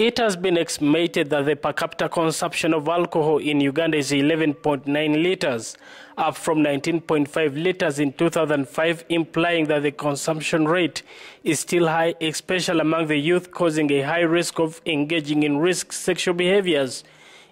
It has been estimated that the per capita consumption of alcohol in Uganda is 11.9 liters, up from 19.5 liters in 2005, implying that the consumption rate is still high, especially among the youth, causing a high risk of engaging in risky sexual behaviors,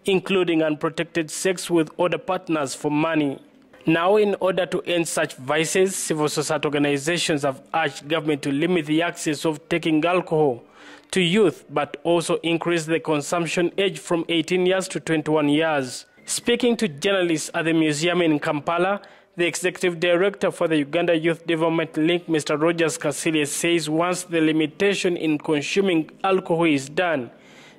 including unprotected sex with other partners for money. Now, in order to end such vices, civil society organizations have urged government to limit the access of taking alcohol to youth, but also increase the consumption age from 18 years to 21 years. Speaking to journalists at the museum in Kampala, the executive director for the Uganda Youth Development Link, Mr. Rogers Kasile, says once the limitation in consuming alcohol is done,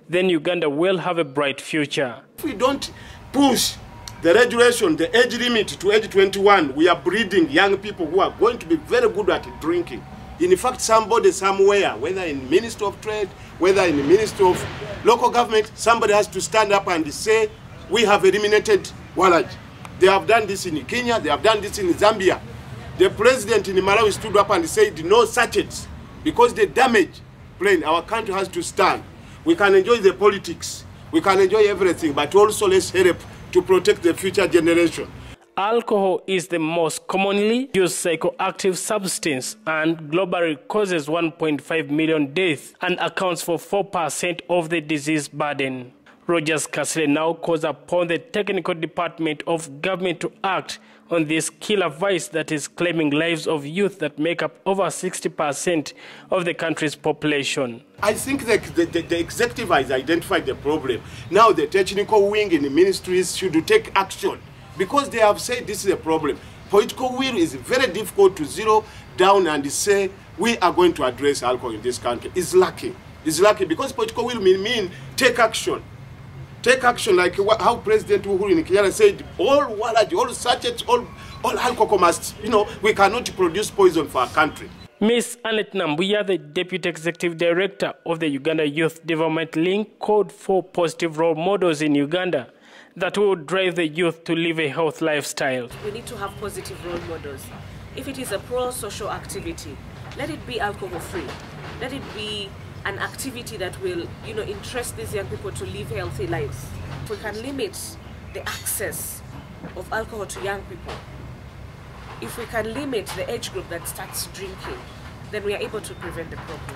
then Uganda will have a bright future. If we don't push the regulation, the age limit to age 21, we are breeding young people who are going to be very good at drinking. In fact, somebody somewhere, whether in Ministry of Trade, whether in the Ministry of Local Government, somebody has to stand up and say, we have eliminated Walaj. They have done this in Kenya, they have done this in Zambia. The president in Malawi stood up and said, no sachets, because the damage plain, our country has to stand. We can enjoy the politics, we can enjoy everything, but also let's help to protect the future generation. Alcohol is the most commonly used psychoactive substance and globally causes 1.5 million deaths and accounts for 4% of the disease burden. Rogers Kasile now calls upon the technical department of government to act on this killer vice that is claiming lives of youth that make up over 60% of the country's population. I think the executive has identified the problem. Now the technical wing in the ministries should take action, because they have said this is a problem. Political will is very difficult to zero down and say we are going to address alcohol in this country. It's lacking. It's lacking because political will mean take action. Take action like how President Uhuru in Kenya said, all walaj, all sachets, all alcohol must, we cannot produce poison for our country. Ms. Annette Nambuya, the Deputy Executive Director of the Uganda Youth Development Link, called for positive role models in Uganda that will drive the youth to live a healthy lifestyle. We need to have positive role models. If it is a pro-social activity, let it be alcohol-free. Let it be an activity that will, interest these young people to live healthy lives. If we can limit the access of alcohol to young people, if we can limit the age group that starts drinking, then we are able to prevent the problem.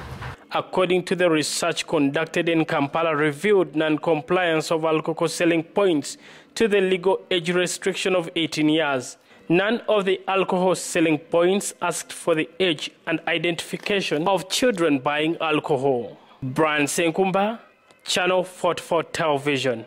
According to the research conducted in Kampala, revealed non-compliance of alcohol selling points to the legal age restriction of 18 years. None of the alcohol selling points asked for the age and identification of children buying alcohol. Brian Senkumba, Channel 44 Television.